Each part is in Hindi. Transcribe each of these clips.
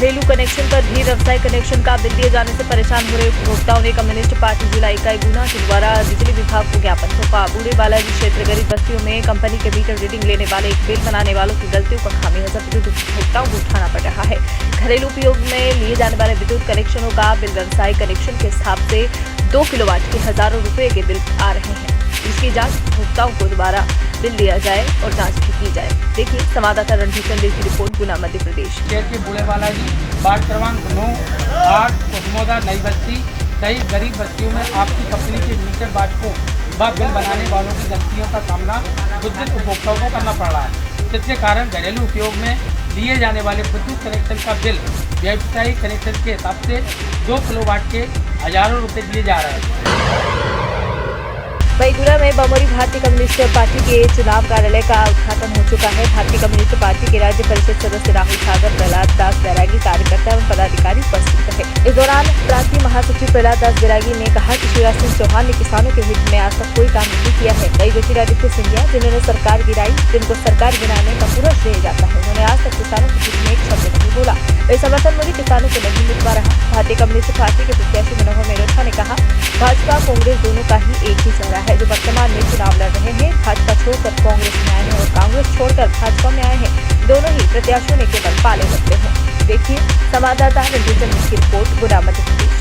घरेलू कनेक्शन पर भी व्यवसाय कनेक्शन का बिल दिए जाने से परेशान हो रहे उपभोक्ताओं ने कम्युनिस्ट पार्टी जिला इकाई गुना के द्वारा बिजली विभाग को ज्ञापन सौंपा। बूढ़े बालाजी क्षेत्र गरीब बस्तियों में कंपनी के मीटर रीडिंग लेने वाले एक बिल बनाने वालों की गलतियों का खामियाजा विद्युत उपभोक्ताओं को उठाना पड़ रहा है। घरेलू उपयोग में लिए जाने वाले विद्युत कनेक्शनों का बिल व्यवसाय कनेक्शन के हिसाब से 2 किलोवाट के हजारों रुपए के बिल आ रहे हैं। इसकी जांच उपभोक्ताओं को दोबारा बिल दिया जाए और जांच भी की जाए। देखिए संवाददाता रणजीत चंदेल की रिपोर्ट गुना मध्य प्रदेश। शहर के बूढ़े बालाजी वार्ड क्रमांक 9, 8, कुसमोदा, नई बस्ती सहित गरीब बस्तियों में आपकी कंपनी के मीटर बाटकों व बिल बनाने वालों की गलतियों का सामना विद्युत उपभोक्ताओं को करना पड़ रहा है, जिसके कारण घरेलू उपयोग में लिए जाने वाले विद्युत कनेक्शन का बिल व्यावसायिक कनेक्शन के हिसाब से 2 किलोवाट के हजारों रुपए दिए जा रहे हैं। वहीं गुना में बमोरी भारतीय कम्युनिस्ट पार्टी के चुनाव कार्यालय का उद्घाटन हो चुका है। भारतीय कम्युनिस्ट पार्टी के राज्य परिषद सदस्य राहुल सागर, प्रहलाद दास बैरागी, कार्यकर्ता एवं पदाधिकारी उपस्थित रहे। इस दौरान प्रांतीय महासचिव प्रहलाद दास बैरागी ने कहा कि शिवराज सिंह चौहान ने किसानों के हित में आज तक कोई काम नहीं किया है। कई ज्योतिरादित्य सिंधिया जिन्होंने सरकार गिराई, जिनको सरकार गिराने का पूरा श्रेय जाता है, उन्होंने आज तक किसानों के हित में एक शब्द नहीं बोला। वही समर्थन मूल्य किसानों को नहीं मिल पा रहा। भारतीय कम्युनिस्ट पार्टी के प्रत्याशी मनोहर मेहरोत्रा ने कहा, भाजपा कांग्रेस दोनों का ही एक ही चेहरा है जो वर्तमान में चुनाव लड़ रहे हैं। भाजपा छोड़कर कांग्रेस में आए हैं और कांग्रेस छोड़कर भाजपा में आए हैं। दोनों ही प्रत्याशियों ने केवल पाले बदले हैं। देखिए संवाददाता रणजीत चंदेल की रिपोर्ट गुना मध्य प्रदेश।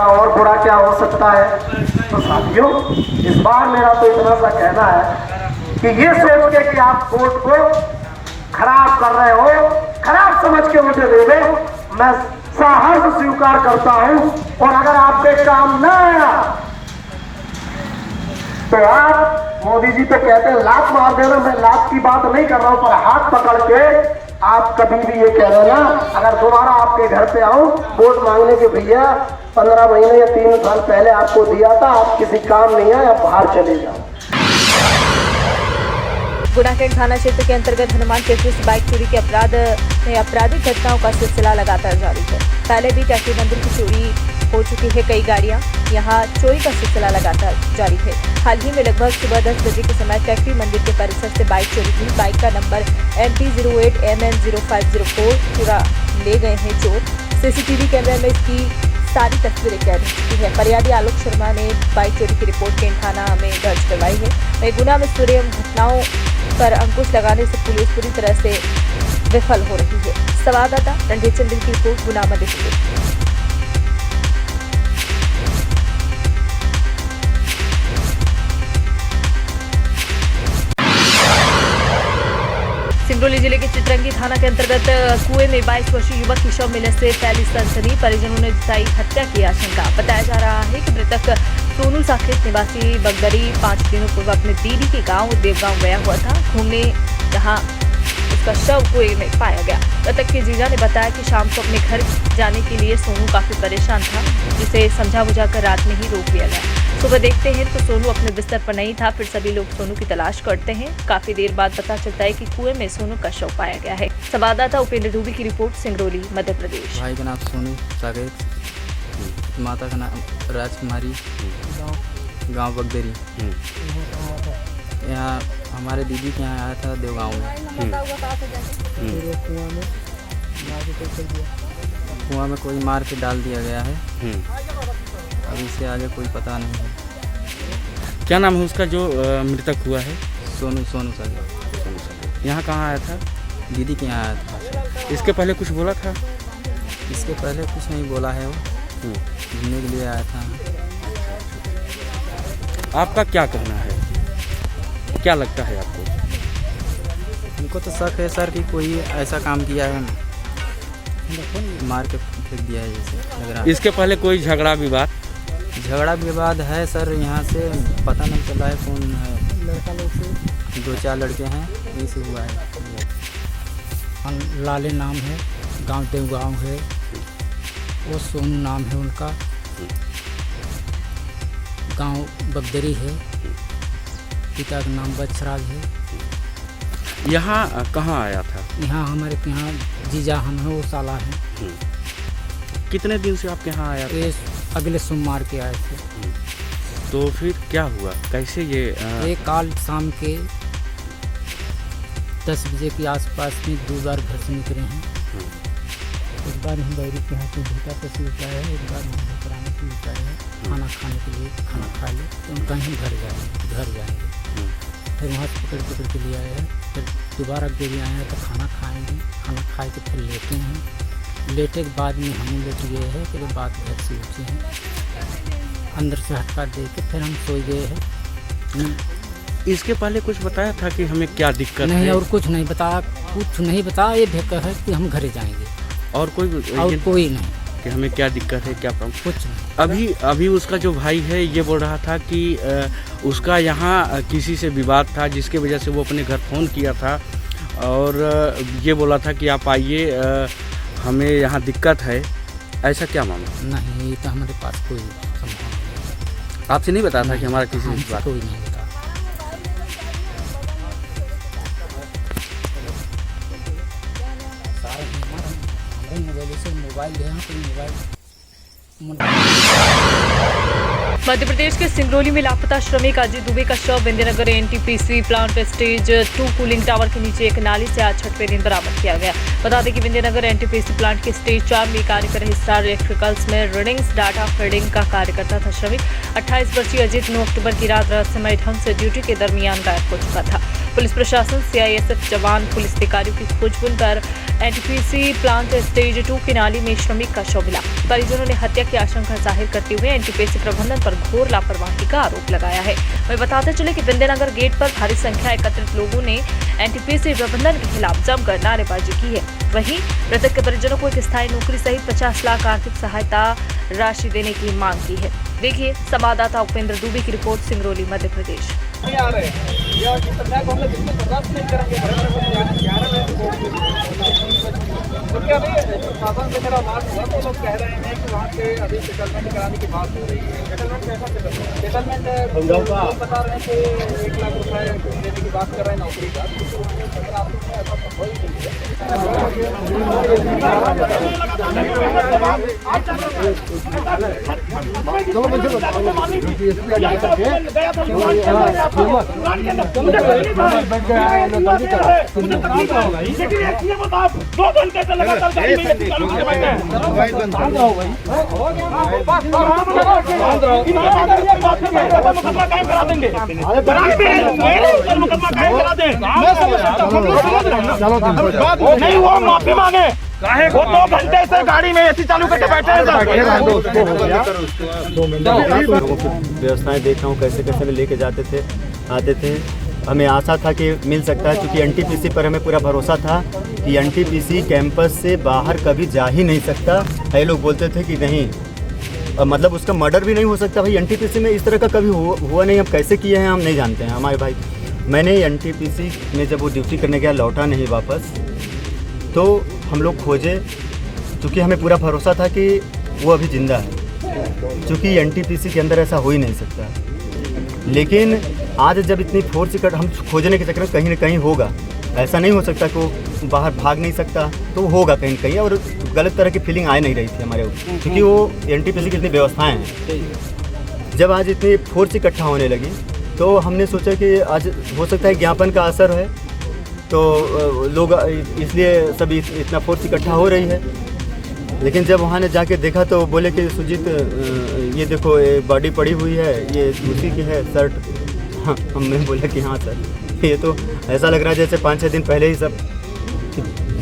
और बुरा क्या हो सकता है। तो साथियों, इस बार मेरा तो इतना सा कहना है कि ये सोच के कि आप वोट को खराब कर रहे हो, खराब समझ के मुझे दे दे, मैं साहस स्वीकार करता हूं। और अगर आपके काम न आया तो आप मोदी जी तो कहते हैं लात मार देना, मैं लात की बात नहीं कर रहा हूं, पर हाथ पकड़ के आप कभी भी ये कह देना, अगर दोबारा आपके घर पे आऊं वोट मांगने के, भैया 15 महीने या 3 साल पहले आपको दिया था, आप किसी काम नहीं आए, आप बाहर चले जाओ। गुनाखेड़ थाना क्षेत्र के अंतर्गत हनुमान चौकी से बाइक चोरी के अपराध में आपराधिक घटनाओं का सिलसिला लगातार जारी है। पहले भी टैक्सी मंदिर की चोरी हो चुकी है, कई गाड़ियां यहां चोरी का सिलसिला लगातार जारी है। हाल ही में लगभग सुबह 10 बजे के समय टैक्सी मंदिर के परिसर से बाइक चोरी हुई। बाइक का नंबर MP08MN0504 चुरा ले गए हैं चोर। सीसीटीवी कैमरे में इसकी सारी तस्वीरें कैद हो चुकी है। फरियादी आलोक शर्मा ने बाइक चोरी की रिपोर्ट केन थाना में दर्ज करवाई है। वहीं गुना में चोरी घटनाओं पर अंकुश लगाने से पुलिस पूरी तरह से विफल हो रही है। संवाददाता रणजीत चंदेल की रिपोर्ट गुना मध्य प्रदेश। सिंगरौली जिले के चितरंगी थाना के अंतर्गत कुएं में 22 वर्षीय युवक की शव मिलने से फैली सनसनी। परिजनों ने जताई हत्या की आशंका। बताया जा रहा है कि मृतक सोनू साकेत निवासी बगदरी 5 दिनों पूर्व अपने दीदी के गांव देवगांव गया हुआ था घूमने, जहां उसका शव कुएं में पाया गया। मृतक के जीजा ने बताया कि शाम को अपने घर जाने के लिए सोनू काफी परेशान था, जिसे समझा बुझाकर रात में ही रोक लिया गया। सुबह देखते हैं तो सोनू अपने बिस्तर पर नहीं था। फिर सभी लोग सोनू की तलाश करते हैं। काफी देर बाद पता चलता है कि कुएं में सोनू का शव पाया गया है। संवाददाता उपेंद्र डूबी की रिपोर्ट, सिंगरौली मध्य प्रदेश। भाई का नाम सोनू साकेत, माता का नाम राजकुमारी, गांव बगदरी। यहाँ हमारे दीदी के यहाँ आया था देवगांव में। कुआं में कोई मार के डाल दिया गया है। अभी से आगे कोई पता नहीं है। क्या नाम है उसका जो मृतक हुआ है? सोनू साकेत। यहाँ कहाँ आया था? दीदी के यहाँ आया था। इसके पहले कुछ बोला था? इसके पहले कुछ नहीं बोला है, वो घूमने के लिए आया था। आपका क्या कहना है, क्या लगता है आपको? हमको तो शक है सर कि कोई ऐसा काम किया है, मार के फेंक दिया है जैसे लग रहा है। इसके पहले कोई झगड़ा विवाद? झगड़ा विवाद है सर, यहाँ से पता नहीं चला है कौन है, लड़का लोग से 2-4 लड़के हैं, यही से हुआ है। लाले नाम है, गांव देवगांव है, वो सोनू नाम है उनका, गांव बगदरी है, पिता का नाम बछराज है। यहाँ कहाँ आया था? यहाँ हमारे यहाँ जीजा हम हैं, वो साला हैं। कितने दिन से आपके यहाँ आया था? ये अगले सोमवार के आए थे। तो फिर क्या हुआ, कैसे ये काल शाम के 10 बजे के आसपास में 2 बार घर से निकले हैं। एक बार हम बैरी के यहाँ से भूता पे से उठाए है, एक बार हम कराने के लिए उठाए हैं, खाना खाने के लिए, खाना खा ले तो हम कहीं घर जाएंगे। फिर वहाँ से पकड़ के लिए आए हैं, फिर दोबारा देरी आए हैं तो खाना खाएंगे, खाना खाए के फिर लेटे हैं। लेटे के बाद में हम लेट गए हैं, फिर बाद घर से उठे हैं, अंदर से हटका दे के फिर हम सो गए हैं। इसके पहले कुछ बताया था कि हमें क्या दिक्कत नहीं है? और कुछ नहीं बताया, ये भेकर है कि हम घरे जाएंगे और कोई नहीं कि हमें क्या दिक्कत है, क्या प्रॉब्लम? कुछ नहीं। अभी उसका जो भाई है ये बोल रहा था कि उसका यहाँ किसी से विवाद था, जिसके वजह से वो अपने घर फ़ोन किया था और ये बोला था कि आप आइए, हमें यहाँ दिक्कत है। ऐसा क्या मामला? नहीं, ये तो हमारे पास कोई संभावना नहीं। आपसे नहीं बताया था कि हमारा किसी से बात? कोई नहीं बता। सारे हमारे मोबाइल से मोबाइल है, मध्य प्रदेश के सिंगरौली में लापता श्रमिक अजीत दुबे का शव Vindhyanagar NTPC plant stage 2 cooling tower के नीचे एक नाली से आज 6वें दिन बरामद किया गया। बता दें कि विंध्यनगर एनटीपीसी प्लांट के स्टेज 4 में कार्य कर रहे स्टार इलेक्ट्रिकल्स में रीडिंग्स डाटा फीडिंग का कार्य करता था। श्रमिक 28 वर्षीय अजीत 9 अक्टूबर की रात रहस्यमय ढंग से ड्यूटी के दरमियान गायब हो चुका था। पुलिस प्रशासन, सीआईएसएफ जवान, पुलिस अधिकारियों की खोजबीन कर एनटीपीसी प्लांट स्टेज 2 की नाली में श्रमिक का शव मिला। परिजनों ने हत्या की आशंका जाहिर करते हुए एनटीपीसी प्रबंधन पर घोर लापरवाही का आरोप लगाया है। वहीं बताते चले कि विंध्यनगर गेट पर भारी संख्या एकत्रित लोगों ने एनटीपीसी प्रबंधन के खिलाफ जमकर नारेबाजी की है। वहीं मृतक के परिजनों को एक स्थायी नौकरी सहित 50 लाख आर्थिक सहायता राशि देने की मांग की है। देखिए संवाददाता उपेंद्र दुबे की रिपोर्ट, सिंगरौली, मध्य प्रदेश। क्या शासन से मेरा बात हुआ तो लोग कह रहे हैं कि वहाँ से अभी सेटलमेंट कराने की बात हो रही है। सेटलमेंट कैसा सेटलमेंट बता रहे हैं कि 1 लाख रुपए देने की बात कर रहे हैं नौकरी का। ऐसा संभव ही नहीं नहीं, वो माफी मांगे। वो 2 घंटे से गाड़ी में एसी चालू करके बैठे हैं। व्यवस्थाएं देख रहा हूँ कैसे कैसे में लेके जाते थे, आते थे। हमें आशा था कि मिल सकता है, क्योंकि एनटीपीसी पर हमें पूरा भरोसा था कि एनटीपीसी कैंपस से बाहर कभी जा ही नहीं सकता। कई लोग बोलते थे कि नहीं, मतलब उसका मर्डर भी नहीं हो सकता। भाई एनटीपीसी में इस तरह का कभी हुआ नहीं। हम कैसे किए हैं हम नहीं जानते हैं। हमारे भाई, मैंने एनटीपीसी में जब वो ड्यूटी करने गया, लौटा नहीं वापस, तो हम लोग खोजे, क्योंकि हमें पूरा भरोसा था कि वो अभी ज़िंदा है, क्योंकि एनटीपीसी के अंदर ऐसा हो ही नहीं सकता। लेकिन आज जब इतनी फोर्स इकट्ठा, हम खोजने के चक्कर में कहीं ना कहीं होगा। ऐसा नहीं हो सकता कि वो बाहर भाग नहीं सकता, तो होगा कहीं ना कहीं। और गलत तरह की फीलिंग आ नहीं रही थी हमारे ऊपर, क्योंकि वो एनटीपीसी की इतनी व्यवस्थाएँ हैं। जब आज इतनी फोर्स इकट्ठा होने लगी तो हमने सोचा कि आज हो सकता है ज्ञापन का असर है, तो लोग इसलिए सभी इतना फोर्स इकट्ठा हो रही है। लेकिन जब वहाँ ने जाके देखा तो बोले कि सुजीत, ये देखो ये बॉडी पड़ी हुई है, ये उसी की है शर्ट। हाँ, हमने बोला कि हाँ सर, ये तो ऐसा लग रहा है जैसे 5-6 दिन पहले ही सब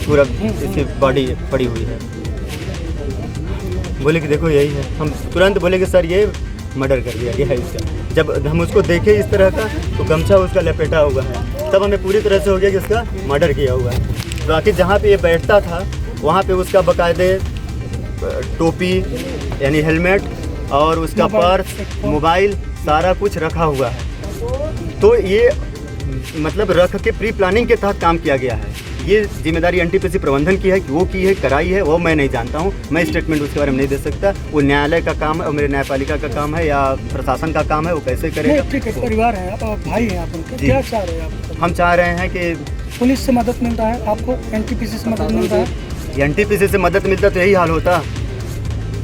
पूरा इसकी बॉडी पड़ी हुई है। बोले कि देखो यही है। हम तुरंत बोले कि सर ये मर्डर कर दिया गया है इसका। जब हम उसको देखे इस तरह का, तो गमछा उसका लपेटा हुआ है, तब हमें पूरी तरह से हो गया कि इसका मर्डर किया हुआ है। बाकी जहाँ पे ये बैठता था वहाँ पे उसका बाकायदे टोपी यानी हेलमेट और उसका पर्स, मोबाइल सारा कुछ रखा हुआ है। तो ये मतलब रख के प्री प्लानिंग के तहत काम किया गया है। ये जिम्मेदारी एनटीपीसी प्रबंधन की है कि वो की है, कराई है, वो मैं नहीं जानता हूँ। मैं स्टेटमेंट उसके बारे में नहीं दे सकता। वो न्यायालय का काम है और मेरे न्यायपालिका का काम है या प्रशासन का काम है, वो कैसे करेगा। ठीक है, परिवार है, आप भाई हैं आप उनके, क्या चाह रहे हैं आप? हम चाह रहे हैं कि पुलिस से मदद मिल रहा है आपको, एनटीपीसी से मदद मिल रहा है? एनटीपीसी से मदद मिलता तो यही हाल होता।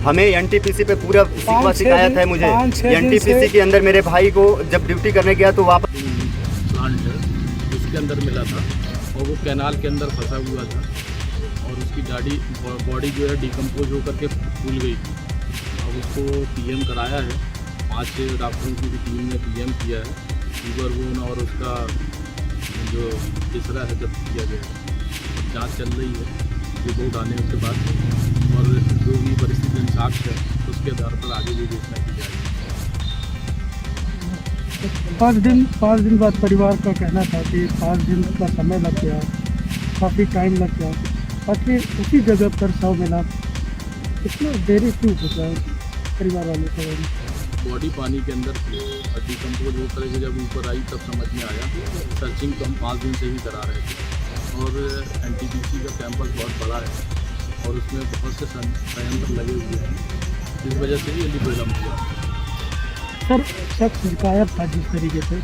हमें एनटीपीसी पे पूरा शिकवा शिकायत है मुझे। एनटीपीसी के अंदर मेरे भाई को जब ड्यूटी करने गया तो वापस प्लांट है उसके अंदर मिला था और वो कैनाल के अंदर फंसा हुआ था और उसकी बॉडी जो है डिकम्पोज होकर के फूल गई। अब उसको पीएम कराया है, 5 डॉक्टरों की भी टीम ने पीएम किया है। फीवर वोन और उसका जो तीसरा है जब किया गया, जांच चल रही है। रिपोर्ट आने के बाद और जो भी परिस्थिति साक्ष्य है उसके आधार पर आगे भी घोषणा की जाएगी। 5 दिन बाद परिवार का कहना था कि 5 दिन का समय लग गया, काफ़ी टाइम लग गया, बाकी उसी जगह पर शव मिला। इतना देरी क्यों हो गया परिवार वालों को? बॉडी पानी के अंदर थी और डिकम्पोज होकर के जब ऊपर आई तब समझ में आया। सर्चिंग तो हम 5 दिन से ही करा रहे थे और एनटीपीसी का कैंपस बहुत बड़ा है और उसमें बहुत से संयंत्र लगे हुए हैं, इस वजह से ही जल्दी विलम्ब हुआ। सर, शख्स गायब था जिस तरीके से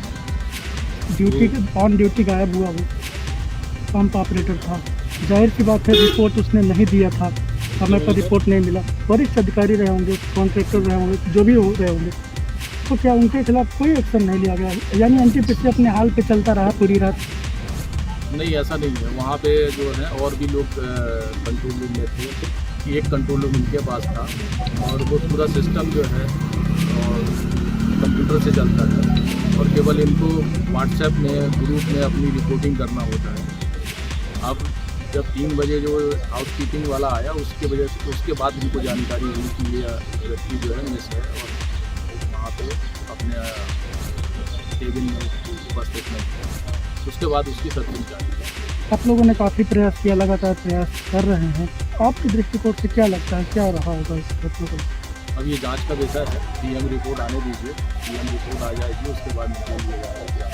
ड्यूटी ऑन ड्यूटी गायब हुआ, वो पंप ऑपरेटर था। जाहिर सी बात है रिपोर्ट उसने नहीं दिया था, समय पर रिपोर्ट नहीं मिला। वरिष्ठ अधिकारी रहे होंगे, कॉन्ट्रैक्टर रहे होंगे, जो भी हो रहे होंगे, तो क्या उनके खिलाफ कोई एक्शन नहीं लिया गया? यानी एनटीपीसी अपने हाल पे चलता रहा पूरी रात? नहीं, ऐसा नहीं है। वहाँ पे जो है और भी लोग कंट्रोल रूम में थे। एक कंट्रोल रूम इनके पास था और वो पूरा सिस्टम जो है और कंप्यूटर से चलता है और केवल इनको व्हाट्सएप में ग्रुप में अपनी रिपोर्टिंग करना होता है। अब जब 3 बजे जो हाउसकीपिंग वाला आया उसके बाद इनको जानकारी हुई कि ये व्यक्ति जो है मिस है और वहाँ पे अपने केबिन में उपस्थित नहीं है। उसके बाद उसकी सर्चिंग जारी। आप लोगों ने काफ़ी प्रयास किया, लगातार प्रयास कर रहे हैं। आपके दृष्टिकोण से क्या लगता है, क्या रहा होगा इस घटना को? अब ये जांच का विषय है। पीएम रिपोर्ट आने दीजिए, पीएम रिपोर्ट आ जाएगी उसके बाद निकाल लिया जाएगा।